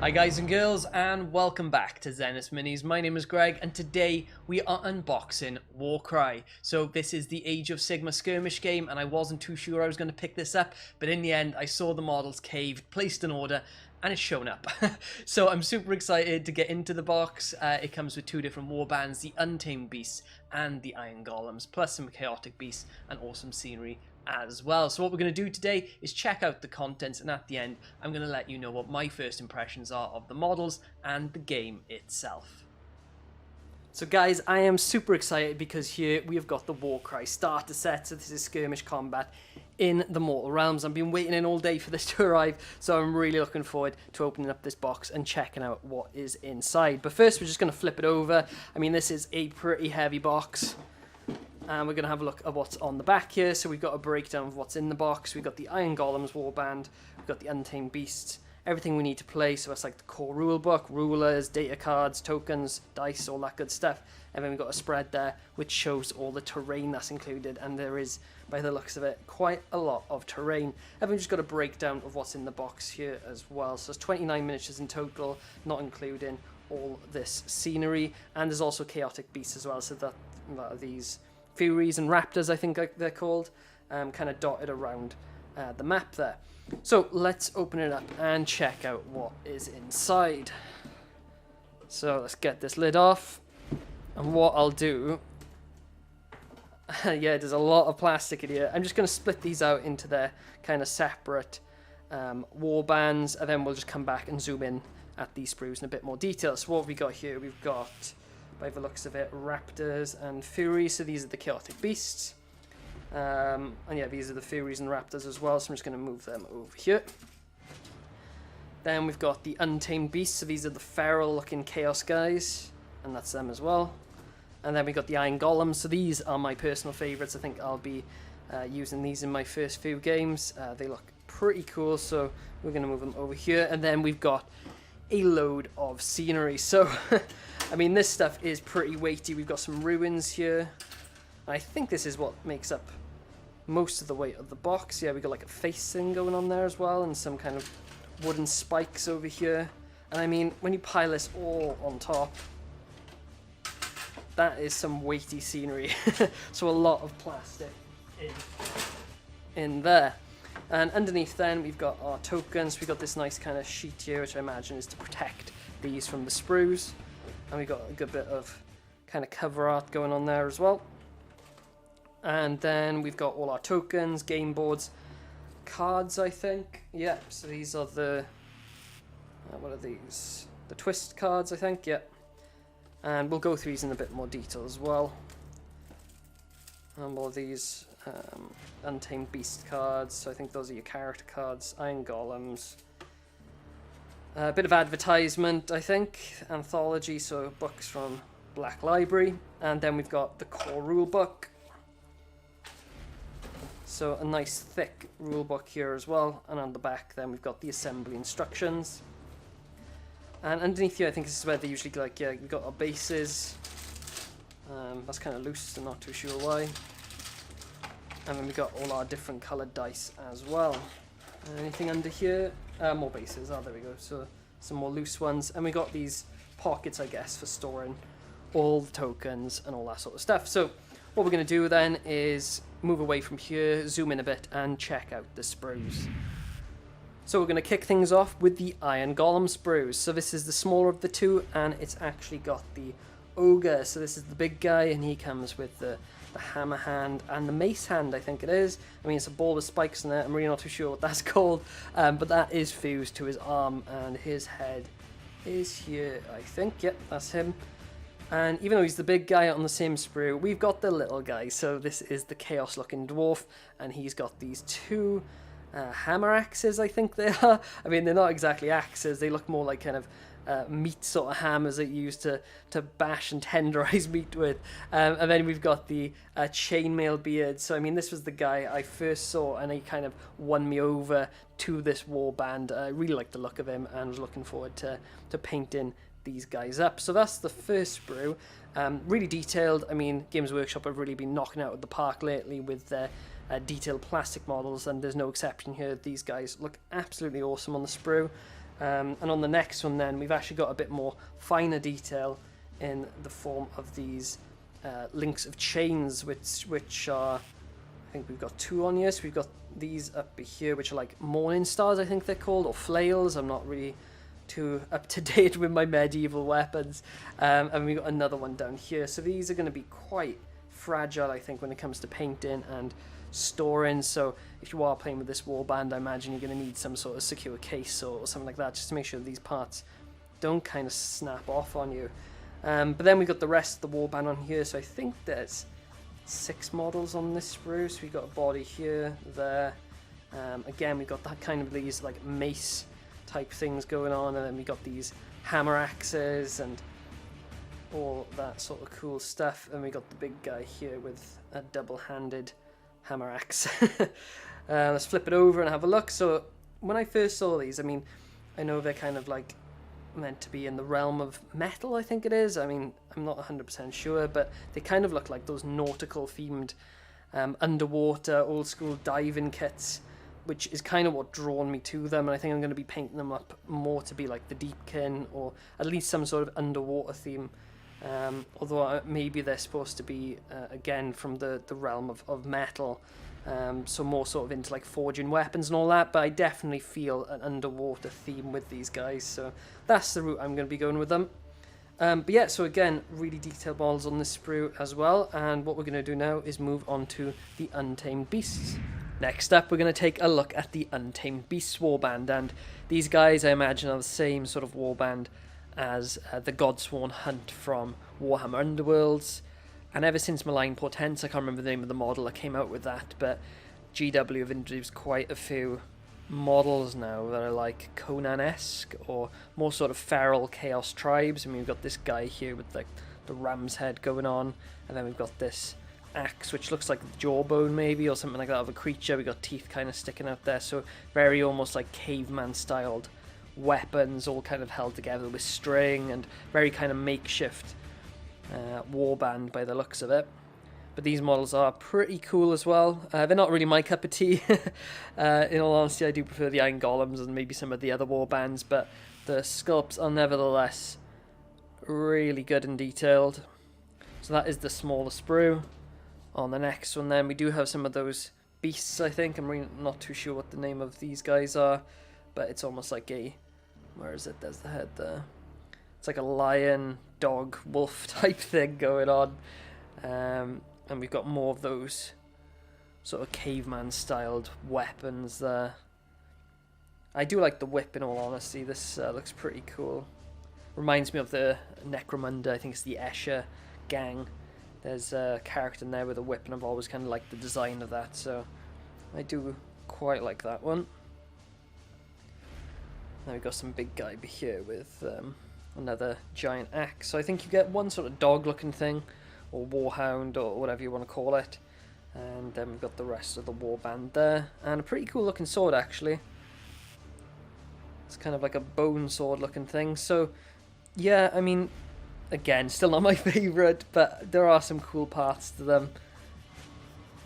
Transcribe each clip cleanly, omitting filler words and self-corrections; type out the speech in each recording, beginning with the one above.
Hi guys and girls, and welcome back to Zenith Minis. My name is Greg, and today we are unboxing Warcry. So this is the Age of Sigmar skirmish game, and I wasn't too sure I was going to pick this up, but in the end I saw the models caved, placed an order, and it's shown up. So I'm super excited to get into the box. It comes with two different warbands, the Untamed Beasts and the Iron Golems, plus some chaotic beasts and awesome scenery as well. So what we're going to do today is check out the contents, and at the end I'm going to let you know what my first impressions are of the models and the game itself. So guys, I am super excited because here we have got the Warcry starter set. So this is skirmish combat in the Mortal Realms. I've been waiting in all day for this to arrive, so I'm really looking forward to opening up this box and checking out what is inside. But first we're just going to flip it over. I mean, this is a pretty heavy box. And we're going to have a look at what's on the back here. So we've got a breakdown of what's in the box. We've got the Iron Golems warband. We've got the Untamed Beasts. Everything we need to play. So that's like the core rulebook, rulers, data cards, tokens, dice, all that good stuff. And then we've got a spread there which shows all the terrain that's included. And there is, by the looks of it, quite a lot of terrain. And we've just got a breakdown of what's in the box here as well. So there's 29 miniatures in total, not including all this scenery. And there's also chaotic beasts as well. So that are these Furies and Raptors, I think they're called, kind of dotted around the map there. So let's open it up and check out what is inside. So let's get this lid off, and what I'll do, yeah, there's a lot of plastic in here. I'm just going to split these out into their kind of separate war bands, and then we'll just come back and zoom in at these sprues in a bit more detail. So what have we got here? We've got, by the looks of it, Raptors and Furies. So these are the chaotic beasts. And yeah, these are the Furies and Raptors as well. So I'm just going to move them over here. Then we've got the Untamed Beasts. So these are the feral looking chaos guys. And that's them as well. And then we've got the Iron Golems. So these are my personal favourites. I think I'll be using these in my first few games. They look pretty cool. So we're going to move them over here. And then we've got a load of scenery. So I mean, this stuff is pretty weighty. We've got some ruins here. I think this is what makes up most of the weight of the box. Yeah, we got like a face thing going on there as well, and some kind of wooden spikes over here. And I mean, when you pile this all on top, that is some weighty scenery. So a lot of plastic in there. And underneath then we've got our tokens. We've got this nice kind of sheet here, which I imagine is to protect these from the sprues. And we've got a good bit of kind of cover art going on there as well. And then we've got all our tokens, game boards, cards, I think. Yeah, so these are the, what are these? The twist cards, I think, yeah. And we'll go through these in a bit more detail as well. And all these Untamed Beast cards, so I think those are your character cards, Iron Golems. A bit of advertisement, I think, anthology, so books from Black Library, and then we've got the core rulebook. So a nice thick rulebook here as well, and on the back then we've got the assembly instructions. And underneath here, I think this is where they usually, like, yeah, we've got our bases. That's kind of loose, so not too sure why. And then we've got all our different coloured dice as well. Anything under here? More bases. Oh, there we go. So some more loose ones. And we got these pockets, I guess, for storing all the tokens and all that sort of stuff. So what we're going to do then is move away from here, zoom in a bit, and check out the sprues. So we're going to kick things off with the Iron Golem sprues. So this is the smaller of the two, and it's actually got the ogre. So this is the big guy, and he comes with the hammer hand and the mace hand, I think it is. I mean, it's a ball with spikes in it. I'm really not too sure what that's called, but that is fused to his arm, and his head is here, I think. Yep, that's him. And even though he's the big guy on the same sprue, we've got the little guy. So this is the chaos looking dwarf, and he's got these two hammer axes, I think they are. I mean, they're not exactly axes, they look more like kind of meat sort of hammers that you use to bash and tenderize meat with. And then we've got the chainmail beard. So I mean, this was the guy I first saw, and he kind of won me over to this warband. I really liked the look of him and was looking forward to painting these guys up. So that's the first sprue. Really detailed. I mean, Games Workshop have really been knocking out of the park lately with their detailed plastic models, and there's no exception here. These guys look absolutely awesome on the sprue. And on the next one then, we've actually got a bit more finer detail in the form of these links of chains, which are, I think we've got 2 on here. So we've got these up here, which are like morning stars, I think they're called, or flails. I'm not really too up to date with my medieval weapons. And we've got another one down here. So these are going to be quite fragile, I think, when it comes to painting and storing. So if you are playing with this warband, I imagine you're going to need some sort of secure case or something like that, just to make sure these parts don't kind of snap off on you. But then we've got the rest of the warband on here. So I think there's 6 models on this sprue. So we've got a body here, there. Again, we've got that kind of these like mace type things going on, and then we got these hammer axes and all that sort of cool stuff. And we got the big guy here with a double-handed hammer axe. Let's flip it over and have a look. So when I first saw these, I mean, I know they're kind of like meant to be in the realm of metal, I think it is. I mean, I'm not 100% sure, but they kind of look like those nautical themed underwater old school diving kits, which is kind of what drawn me to them. And I think I'm going to be painting them up more to be like the Deepkin, or at least some sort of underwater theme. Although maybe they're supposed to be again from the realm of metal, so more sort of into like forging weapons and all that, but I definitely feel an underwater theme with these guys, so that's the route I'm going to be going with them. But yeah, so again, really detailed models on this sprue as well, and what we're going to do now is move on to the Untamed Beasts. Next up, we're going to take a look at the Untamed Beasts warband, and these guys I imagine are the same sort of warband as the Godsworn Hunt from Warhammer Underworlds. And ever since Malign Portents, I can't remember the name of the model that came out with that, but GW have introduced quite a few models now that are like Conan-esque, or more sort of feral chaos tribes. I mean, we've got this guy here with like the ram's head going on, and then we've got this axe which looks like the jawbone maybe, or something like that, of a creature. We've got teeth kind of sticking out there, so very almost like caveman styled weapons, all kind of held together with string, and very kind of makeshift warband by the looks of it. But these models are pretty cool as well. They're not really my cup of tea. In all honesty, I do prefer the Iron Golems and maybe some of the other warbands, but the sculpts are nevertheless really good and detailed. So that is the smaller sprue. On the next one then, we do have some of those beasts, I think. I'm really not too sure what the name of these guys are, but it's almost like a... where is it? There's the head there. It's like a lion, dog, wolf type thing going on. And we've got more of those sort of caveman-styled weapons there. I do like the whip, in all honesty. This looks pretty cool. Reminds me of the Necromunda, I think it's the Escher gang. There's a character in there with a whip, and I've always kind of liked the design of that, so I do quite like that one. Now we've got some big guy here with another giant axe. So I think you get one sort of dog-looking thing, or warhound, or whatever you want to call it. And then we've got the rest of the warband there. And a pretty cool-looking sword, actually. It's kind of like a bone sword-looking thing. So, yeah, I mean, again, still not my favourite, but there are some cool parts to them.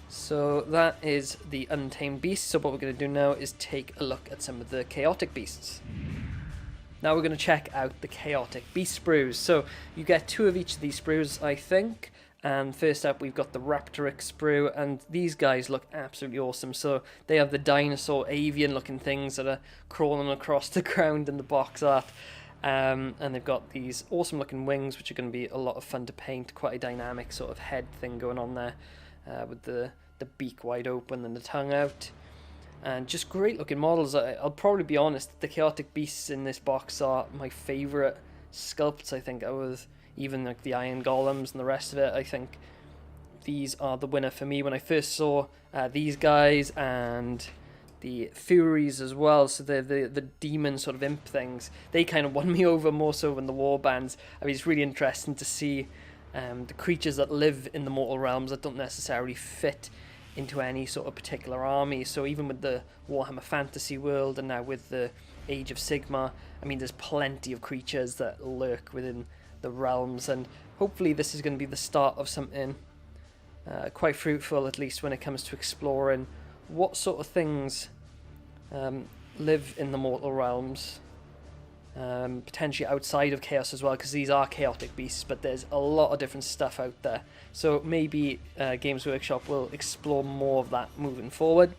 So that is the Untamed Beasts. So what we're going to do now is take a look at some of the Chaotic Beasts. Now we're going to check out the Chaotic Beast sprues. So you get 2 of each of these sprues, I think. And first up, we've got the Raptoric sprue, and these guys look absolutely awesome. So they have the dinosaur avian-looking things that are crawling across the ground in the box art. And they've got these awesome-looking wings, which are going to be a lot of fun to paint. Quite a dynamic sort of head thing going on there. With the beak wide open and the tongue out, and just great looking models. I'll probably be honest, the Chaotic Beasts in this box are my favourite sculpts, I think, out of even like the Iron Golems and the rest of it. I think these are the winner for me when I first saw these guys, and the Furies as well, so the demon sort of imp things. They kind of won me over more so than the warbands. I mean, it's really interesting to see the creatures that live in the mortal realms that don't necessarily fit into any sort of particular army. So even with the Warhammer Fantasy world, and now with the Age of Sigmar, I mean, there's plenty of creatures that lurk within the realms, and hopefully this is going to be the start of something quite fruitful, at least when it comes to exploring what sort of things live in the mortal realms. potentially outside of Chaos as well, because these are chaotic beasts, but there's a lot of different stuff out there. So maybe Games Workshop will explore more of that moving forward.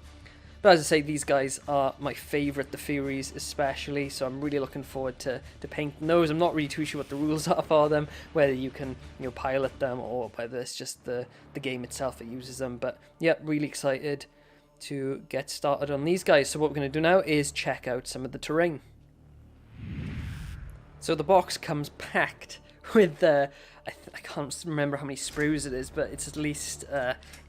But as I say, these guys are my favourite, the Furies especially, so I'm really looking forward to painting those. I'm not really too sure what the rules are for them, whether you can pilot them or whether it's just the game itself that uses them. But yeah, really excited to get started on these guys. So what we're going to do now is check out some of the terrain. So the box comes packed with, I can't remember how many sprues it is, but it's at least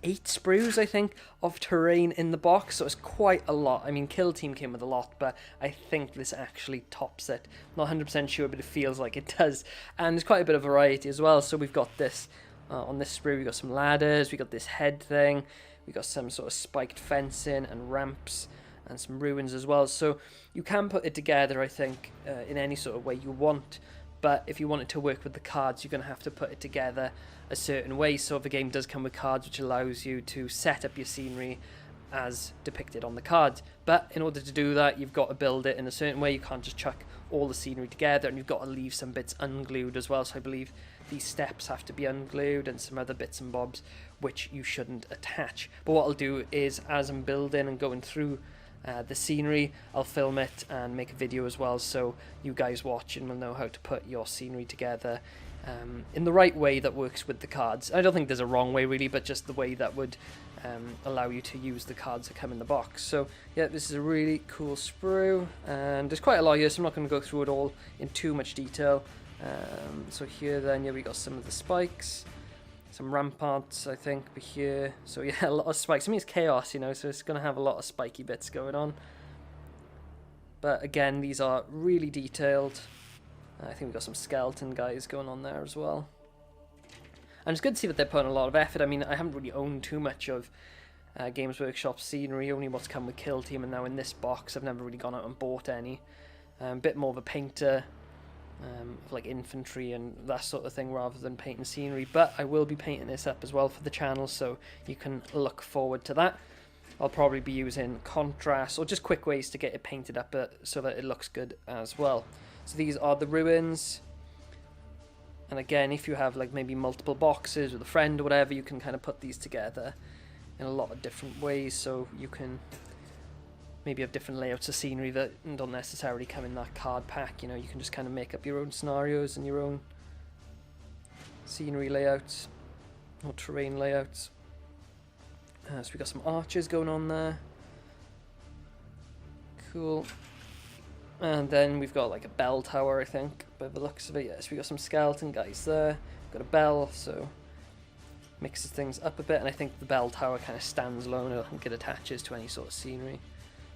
8 sprues, I think, of terrain in the box, so it's quite a lot. I mean, Kill Team came with a lot, but I think this actually tops it. Not 100% sure, but it feels like it does. And there's quite a bit of variety as well, so we've got this, on this sprue, we've got some ladders, we've got this head thing, we've got some sort of spiked fencing and ramps, and some ruins as well. So you can put it together, I think, in any sort of way you want. But if you want it to work with the cards, you're going to have to put it together a certain way. So the game does come with cards, which allows you to set up your scenery as depicted on the cards. But in order to do that, you've got to build it in a certain way. You can't just chuck all the scenery together, and you've got to leave some bits unglued as well. So I believe these steps have to be unglued and some other bits and bobs which you shouldn't attach. But what I'll do is, as I'm building and going through the scenery, I'll film it and make a video as well, so you guys watching will know how to put your scenery together in the right way that works with the cards. I don't think there's a wrong way really, but just the way that would allow you to use the cards that come in the box. So yeah, this is a really cool sprue, and there's quite a lot here, so I'm not going to go through it all in too much detail. So here then, yeah, we got some of the spikes, some ramparts, I think, but here. So yeah, a lot of spikes. I mean, it's chaos, so it's going to have a lot of spiky bits going on. But again, these are really detailed. I think we've got some skeleton guys going on there as well. And it's good to see that they're putting a lot of effort. I mean, I haven't really owned too much of Games Workshop scenery, only what's come with Kill Team, and now in this box I've never really gone out and bought any. A bit more of a painter, like infantry and that sort of thing, rather than painting scenery. But I will be painting this up as well for the channel, so you can look forward to that. I'll probably be using contrast or just quick ways to get it painted up so that it looks good as well. So these are the ruins, and again, if you have like maybe multiple boxes with a friend or whatever, you can kind of put these together in a lot of different ways. So you can maybe have different layouts of scenery that don't necessarily come in that card pack. You can just kind of make up your own scenarios and your own scenery layouts or terrain layouts. So we got some archers going on there. Cool. And then we've got like a bell tower, I think, by the looks of it. Yes, we got some skeleton guys there. Got a bell, so mixes things up a bit. And I think the bell tower kind of stands alone. I don't think it attaches to any sort of scenery.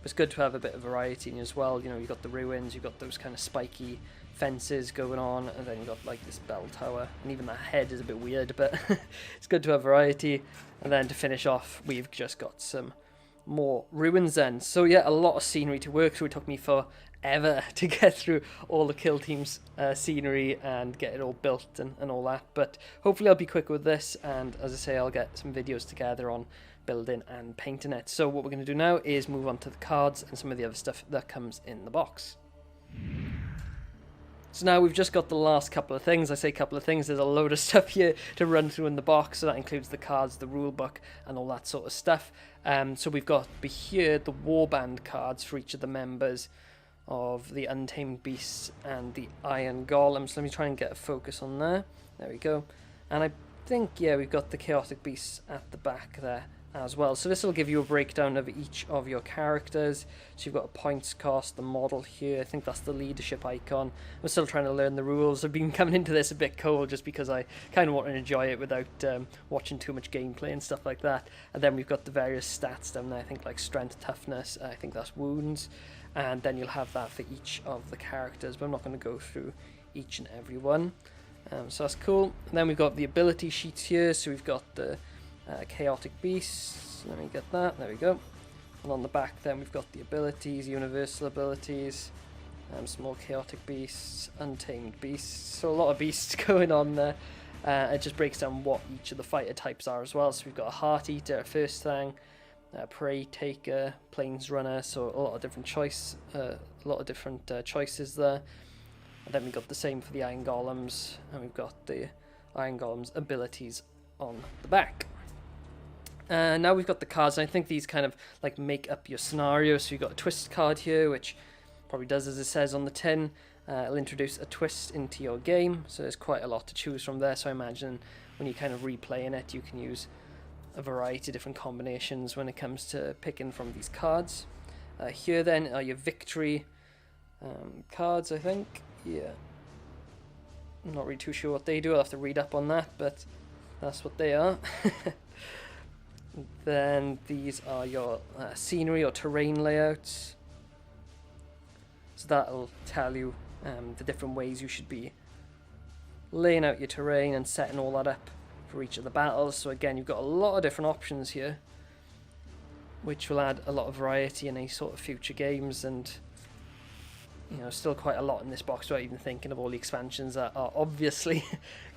It's good to have a bit of variety as well. You've got the ruins, you've got those kind of spiky fences going on, and then you've got like this bell tower, and even that head is a bit weird, but it's good to have variety. And then to finish off, we've just got some more ruins then. So yeah, a lot of scenery to work through. It took me forever to get through all the Kill Team's scenery and get it all built and all that, but hopefully I'll be quick with this, and as I say, I'll get some videos together on building and painting it. So what we're going to do now is move on to the cards and some of the other stuff that comes in the box. So now we've just got the last couple of things. I say couple of things, there's a load of stuff here to run through in the box, so that includes the cards, the rulebook, and all that sort of stuff. So we've got here the warband cards for each of the members of the Untamed Beasts and the Iron Golems. Let me try and get a focus on there. There we go. And I think, yeah, we've got the Chaotic Beasts at the back there as well. So this will give you a breakdown of each of your characters. So you've got a points cost, the model here. I think that's the leadership icon. I'm still trying to learn the rules. I've been coming into this a bit cold just because I kind of want to enjoy it without watching too much gameplay and stuff like that. And then we've got the various stats down there. I think like strength, toughness, I think that's wounds. And then you'll have that for each of the characters, but I'm not going to go through each and every one. So that's cool. And then we've got the ability sheets here. So we've got the Chaotic Beasts. Let me get that. There we go. And on the back then we've got the abilities, universal abilities, small Chaotic Beasts, Untamed Beasts. So a lot of beasts going on there. It just breaks down what each of the fighter types are as well. So we've got a Heart Eater, a First Thing, Prey Taker, Plains Runner. So a lot of different choices there. And then we've got the same for the Iron Golems, and we've got the Iron Golems abilities on the back. Now we've got the cards, and I think these kind of like make up your scenario. So you've got a twist card here, which probably does as it says on the tin. It'll introduce a twist into your game, so there's quite a lot to choose from there. So I imagine when you're kind of replaying it, you can use a variety of different combinations when it comes to picking from these cards. Here then are your victory cards, I think. Yeah, I'm not really too sure what they do. I'll have to read up on that, but that's what they are. Then these are your scenery or terrain layouts. So that'll tell you the different ways you should be laying out your terrain and setting all that up for each of the battles. So again, you've got a lot of different options here, which will add a lot of variety in any sort of future games. And you know, still quite a lot in this box without even thinking of all the expansions that are obviously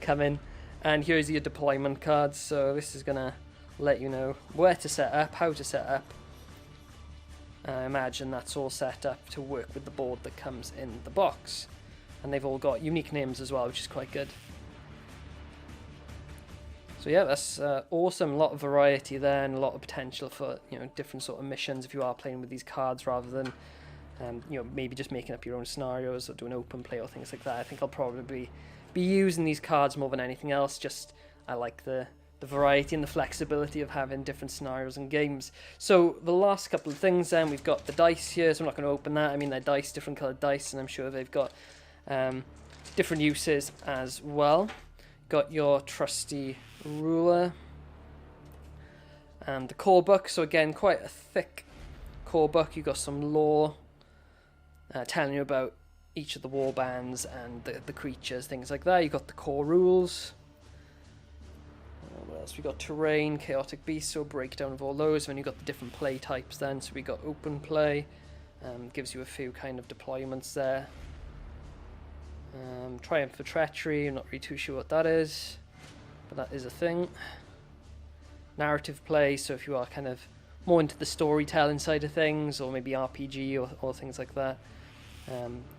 coming. And here's your deployment cards. So this is gonna let you know where to set up, how to set up. I imagine that's all set up to work with the board that comes in the box, and they've all got unique names as well, which is quite good. So yeah, that's awesome. A lot of variety there, and a lot of potential for, you know, different sort of missions if you are playing with these cards, rather than you know, maybe just making up your own scenarios or doing open play or things like that. I think I'll probably be using these cards more than anything else. Just I like the variety and the flexibility of having different scenarios and games. So the last couple of things then, we've got the dice here, so I'm not going to open that. I mean, they're dice, different coloured dice, and I'm sure they've got different uses as well. Got your trusty ruler and the core book. So again, quite a thick core book. You've got some lore telling you about each of the war bands and the creatures, things like that. You've got the core rules. What else? We've got terrain, chaotic beasts, so a breakdown of all those. Then you've got the different play types then. So we got open play, gives you a few kind of deployments there. Triumph for treachery, I'm not really too sure what that is, but that is a thing. Narrative play, so if you are kind of more into the storytelling side of things, or maybe RPG or things like that,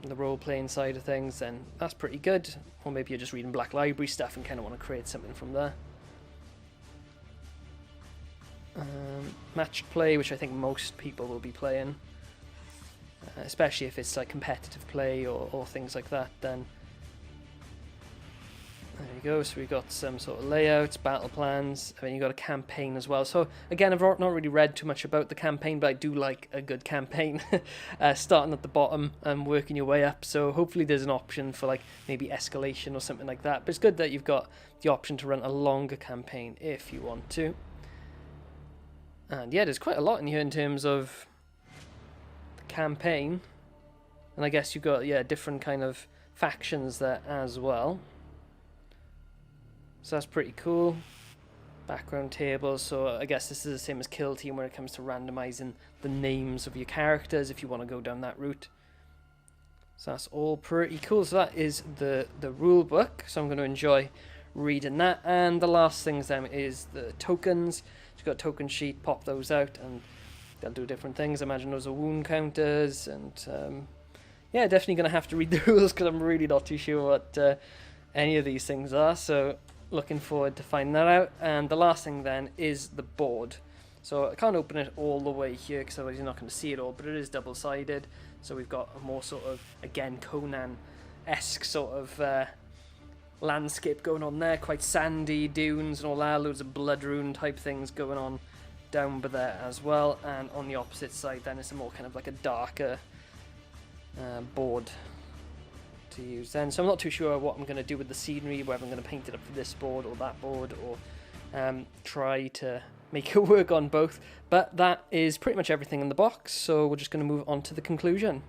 the role-playing side of things, then that's pretty good. Or maybe you're just reading Black Library stuff and kind of want to create something from there. Matched play, which I think most people will be playing, especially if it's like competitive play or things like that. Then there you go. So we've got some sort of layouts, battle plans, and then you've got a campaign as well. So again, I've not really read too much about the campaign, but I do like a good campaign. Starting at the bottom and working your way up, so hopefully there's an option for like maybe escalation or something like that. But it's good that you've got the option to run a longer campaign if you want to. And yeah, there's quite a lot in here in terms of the campaign. And I guess you've got, yeah, different kind of factions there as well. So that's pretty cool. Background tables, so I guess this is the same as Kill Team when it comes to randomizing the names of your characters if you want to go down that route. So that's all pretty cool. So that is the rule book. So I'm going to enjoy reading that. And the last things then is the tokens. You've got a token sheet, pop those out, and they'll do different things. I imagine those are wound counters, and yeah, definitely going to have to read the rules because I'm really not too sure what any of these things are. So looking forward to finding that out. And the last thing then is the board. So I can't open it all the way here because otherwise you're not going to see it all, but it is double-sided. So we've got a more sort of, again, Conan-esque sort of landscape going on there, quite sandy, dunes and all that, loads of blood rune type things going on down by there as well. And on the opposite side then it's a more kind of like a darker board to use then. So I'm not too sure what I'm going to do with the scenery, whether I'm going to paint it up for this board or that board, or try to make it work on both. But that is pretty much everything in the box, so we're just going to move on to the conclusion.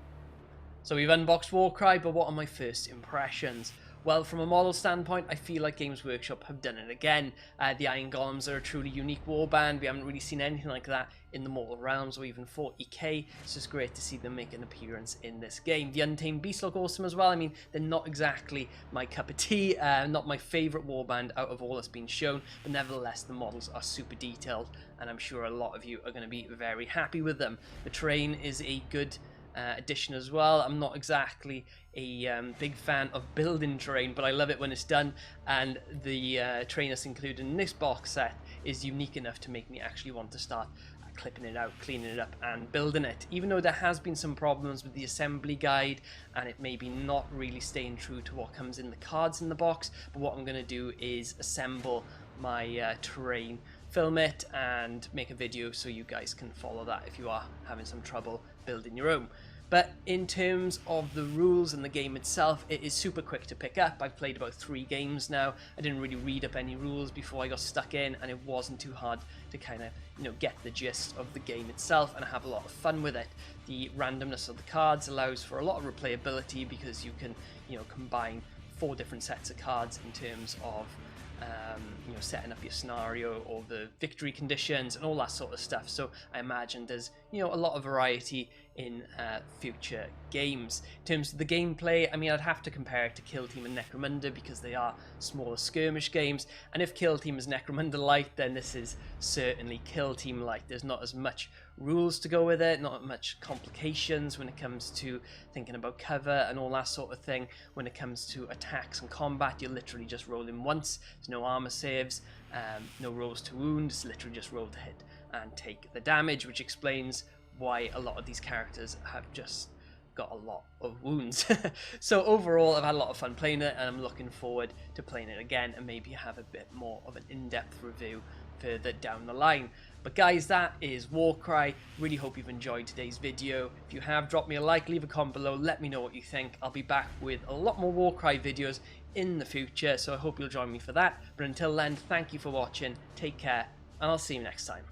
So we've unboxed Warcry, but what are my first impressions? Well, from a model standpoint, I feel like Games Workshop have done it again. The Iron Golems are a truly unique warband. We haven't really seen anything like that in the Mortal Realms or even 40k, so it's great to see them make an appearance in this game. The Untamed Beasts look awesome as well. I mean, they're not exactly my cup of tea, not my favourite warband out of all that's been shown, but nevertheless, the models are super detailed, and I'm sure a lot of you are going to be very happy with them. The terrain is a good addition as well. I'm not exactly a big fan of building terrain, but I love it when it's done, and the terrain that's included in this box set is unique enough to make me actually want to start clipping it out, cleaning it up and building it, even though there has been some problems with the assembly guide and it may be not really staying true to what comes in the cards in the box. But what I'm going to do is assemble my terrain, film it and make a video so you guys can follow that if you are having some trouble building your own. But in terms of the rules and the game itself, it is super quick to pick up. I've played about 3 games now. I didn't really read up any rules before I got stuck in, and it wasn't too hard to kind of, get the gist of the game itself and have a lot of fun with it. The randomness of the cards allows for a lot of replayability because you can, combine 4 different sets of cards in terms of setting up your scenario or the victory conditions and all that sort of stuff. So I imagine there's a lot of variety in future games. In terms of the gameplay, I mean, I'd have to compare it to Kill Team and Necromunda because they are smaller skirmish games, and if Kill Team is Necromunda light, then this is certainly Kill Team light. There's not as much rules to go with it, not much complications when it comes to thinking about cover and all that sort of thing. When it comes to attacks and combat, you're literally just rolling once. There's no armor saves, no rolls to wound. It's literally just roll to hit and take the damage, which explains why a lot of these characters have just got a lot of wounds. So overall, I've had a lot of fun playing it, and I'm looking forward to playing it again and maybe have a bit more of an in-depth review further down the line. But guys, that is Warcry. Really hope you've enjoyed today's video. If you have, drop me a like, leave a comment below, let me know what you think. I'll be back with a lot more Warcry videos in the future, so I hope you'll join me for that. But until then, thank you for watching, take care, and I'll see you next time.